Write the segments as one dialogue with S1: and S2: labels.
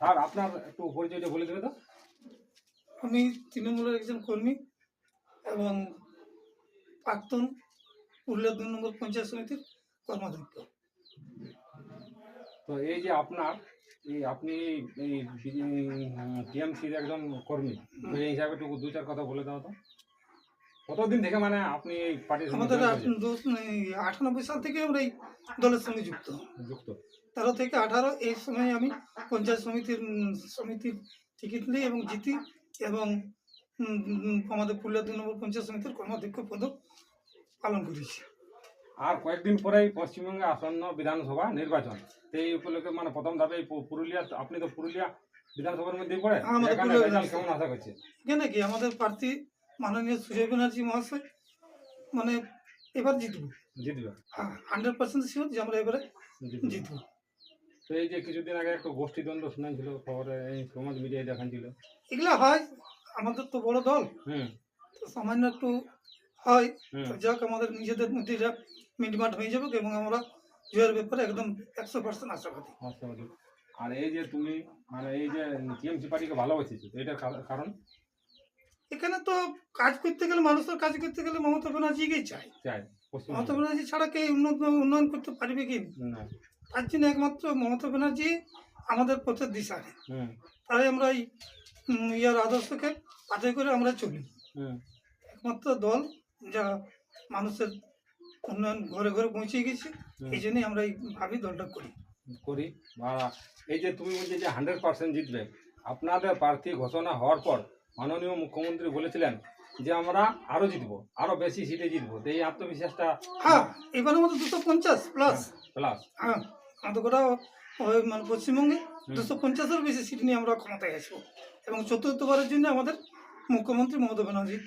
S1: Sir আপনার একটু পরিচয়টা বলে দেবে তো?
S2: আমি তৃণমূলের একজন কর্মী এবং প্রাক্তন পুরুলিয়া ২ নম্বর পঞ্চায়েত সমিতির কর্মাধ্যক্ষ।
S1: তো এই যে আপনার আপনি এই টিএমসির একজন কর্মী, তো এই হিসাবে একটু দু চার কথা বলে দাও তো। কতদিন থেকে মানে আপনি এই পার্টির সঙ্গে
S2: আমাদের
S1: join করেছেন?
S2: ৯৮ সাল থেকে আমরা এই দলের সঙ্গে যুক্ত।
S1: যুক্ত?
S2: ১৩ থেকে ১৮ এই সময় আমি পঞ্চায়েত সমিতির টিকিট নিই এবং জিতি এবং আমাদের পুরুলিয়া ২ নম্বর পঞ্চায়েত সমিতির কর্মাধ্যক্ষ পদ পালন করেছি।
S1: আর কয়েকদিন পরেই পশ্চিমবঙ্গে আসন্ন বিধানসভা নির্বাচন, এই উপলক্ষে মানে প্রথম ধাপে এই পুরুলিয়া, আপনি তো পুরুলিয়া বিধানসভার মধ্যেই পড়ে,
S2: আমাদের
S1: এখানে
S2: পুরুলিয়া
S1: রেজাল্ট কেমন আশা করছে?
S2: এখানে কি আমাদের প্রার্থী মাননীয় সুজয় ব্যানার্জি মহাশয় মানে এবার জিতবো।
S1: জিতবে?
S2: হ্যাঁ, 100% শিওর যে আমরা এবারে
S1: জিতবে।
S2: জিতবো।
S1: তো এই যে কিছুদিন আগে একটু গোষ্ঠীদ্বন্দ্ব শোনাচ্ছিল খবরে, এই সমাজ মিডিয়ায় দেখাচ্ছিল।
S2: এগুলো হয়, আমাদের তো বড় দল,
S1: হুম
S2: তো সামান্য একটু হয়।
S1: হুম।
S2: তো যাক, আমাদের নিজেদের মধ্যে এটা মিটমাট হয়ে যাবে এবং আমরা জয়ের ব্যাপারে একদম 100% আশাবাদী।
S1: আশাবাদী। আর এই যে তুমি মানে এই যে টিএমসি পার্টিকে ভালোবাসিছো, তো এটার কারণ?
S2: এখানে তো কাজ করতে গেলে, মানুষের কাজ করতে গেলে মমতা ব্যানার্জিকেই চাই।
S1: চাই
S2: মমতা
S1: পশ্চিমবঙ্গে?
S2: ব্যানার্জি ছাড়া কে উন্নয়ন করতে পারবে কি?
S1: না।
S2: তার জন্য একমাত্র মমতা ব্যানার্জি আমাদের পথের দিশারি।
S1: হুম
S2: তাই আমরা এই ইয়ার আদর্শকে আদায় করে আমরা চলি।
S1: হুম।
S2: একমাত্র দল যা মানুষের উন্নয়ন ঘরে ঘরে পৌঁছে গেছে, এই জন্যই আমরা এইভাবেই দলটা করি।
S1: করি। বা এই যে তুমি বলছো যে 100% জিতবে, আপনাদের প্রার্থী ঘোষণা হওয়ার পর মাননীয় মুখ্যমন্ত্রী বলেছিলেন যে আমরা আরো জিতবো, আরো বেশি সিটে জিতবো, তো এই আত্মবিশ্বাসটা?
S2: হ্যাঁ, এবার আমাদের 250+।
S1: প্লাস।
S2: হ্যাঁ, আমাদের গোটা মানে পশ্চিমবঙ্গে 250-এর বেশি সিট নিয়ে আমরা ক্ষমতায় আসবো এবং চতুর্থবারের জন্য আমাদের মুখ্যমন্ত্রী মমতা ব্যানার্জি।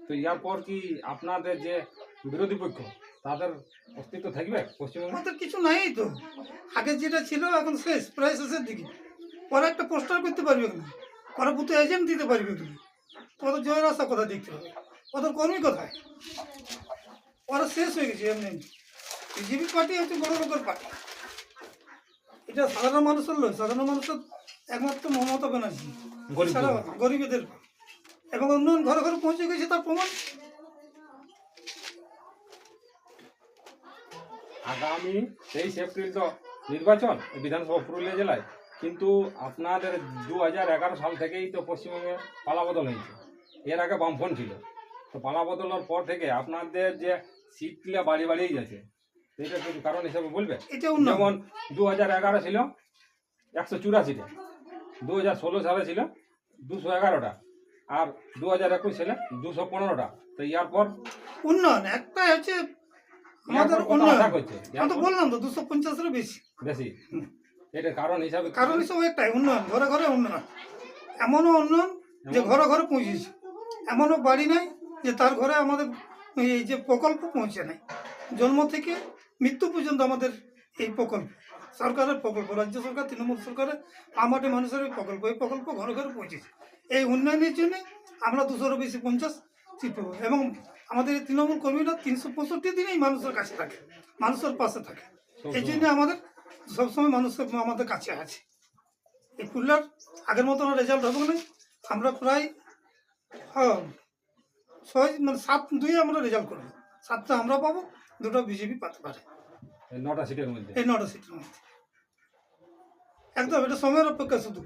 S1: তো ইয়ার পর কি আপনাদের যে বিরোধী পক্ষ, তাদের অস্তিত্ব থাকবে পশ্চিমবঙ্গে?
S2: আমাদের কিছু নাই তো, আগে যেটা ছিল এখন শেষ, প্রায় শেষের দিকে। ওরা একটা পোস্টার করতে পারবে না, ওরা বুথে এজেন্ট দিতে পারবে না, ওদের জয়ের আশা কথা দেখতে হবে, ওদের কর্মী কোথায়? ওরা শেষ হয়ে গেছে। এমনি বিজেপি পার্টি হচ্ছে বড় লোকের পার্টি, এটা সাধারণ মানুষের নয়। সাধারণ মানুষের একমাত্র মমতা ব্যানার্জি, সারা গরিবদের, এবং উন্নয়ন ঘরে ঘরে পৌঁছে গেছে তার প্রমাণ।
S1: আগামী 23 এপ্রিল তো নির্বাচন বিধানসভা পুরুলিয়া জেলায়, কিন্তু আপনাদের 2011 সাল থেকেই তো পশ্চিমবঙ্গে পালাবদল হয়েছে। এর আগে বামফ্রন্ট ছিল, তো পালাবদলের পর থেকে আপনাদের যে সিটগুলো বাড়ি বাড়িয়েই যাচ্ছে, তো এটা কিছু কারণ হিসাবে বলবে?
S2: এটা উন্নয়ন।
S1: যেমন 2011 ছিল 184টা, 2016 সালে ছিল 211টা, আর 2021 সালে 215টা। তো ইয়ার পর
S2: উন্নয়ন একটা হচ্ছে আমাদের
S1: কত
S2: উন্নয়ন।
S1: আশা করছে?
S2: আমি তো বললাম তো 250-এরও বেশি।
S1: বেশি। এটা কারণ হিসাবে
S2: কারণ হিসেবে একটাই, উন্নয়ন, ঘরে ঘরে উন্নয়ন। এমনও উন্নয়ন যে ঘরে ঘরে পৌঁছেছে, এমনও বাড়ি নাই যে তার ঘরে আমাদের এই যে প্রকল্প পৌঁছে নাই। জন্ম থেকে মৃত্যু পর্যন্ত আমাদের এই প্রকল্প, সরকারের প্রকল্প, রাজ্য সরকার, তৃণমূল সরকারের আমাদের মানুষের এই প্রকল্প ঘরে ঘরে পৌঁছেছে। এই উন্নয়নের জন্য আমরা 200-এরও বেশি 50 সিট পাবো এবং আমাদের এই তৃণমূল কর্মীরা 365 দিনেই মানুষের কাছে থাকে, মানুষের পাশে থাকে। এই জন্য আমাদের সবসময় মানুষের আমাদের কাছে আছে। এই পুরুলিয়ার আগের মতন রেজাল্ট হবে না। আমরা প্রায় 7-2 আমরা রেজাল্ট করবো। 7টা আমরা পাবো, 2টা বিজেপি পাতে পারে।
S1: 9টা সিটের মধ্যে?
S2: এই 9টা সিটের মধ্যে একদম, এটা সময়ের অপেক্ষা শুধু।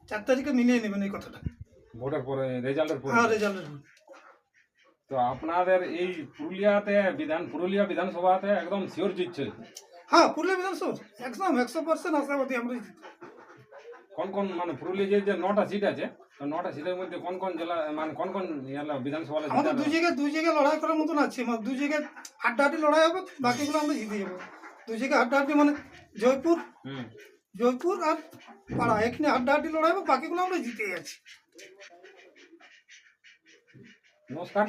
S2: 4 তারিখে মিলিয়ে নেবেন এই কথাটা।
S1: ভোটের পরে, রেজাল্টের পরে?
S2: হ্যাঁ, রেজাল্টের।
S1: তো আপনাদের এই পুরুলিয়া বিধানসভাতে একদম শিওর জিতছে?
S2: হ্যাঁ, পুরুলিয়া বিধানসভা একদম 100% আশাবাদী আমরা।
S1: কোন কোন মানে পুরুলিয়া যে 9টা সিট আছে, তো 9টা সিটের মধ্যে কোন কোন জেলা মানে কোন কোন বিধানসভা?
S2: আমাদের দুই জায়গায় লড়াই করার মতন আছে, মানে 2 জায়গায় হাড্ডাহাড্ডি লড়াই হবে, বাকিগুলো আমরা জিতে যাবো। 2 জায়গায় হাড্ডাহাড্ডি মানে জয়পুর আর পাড়া, এখানে হাড্ডাহাড্ডি লড়াই হবে, বাকিগুলো আমরা জিতে যাচ্ছি।
S1: নমস্কার।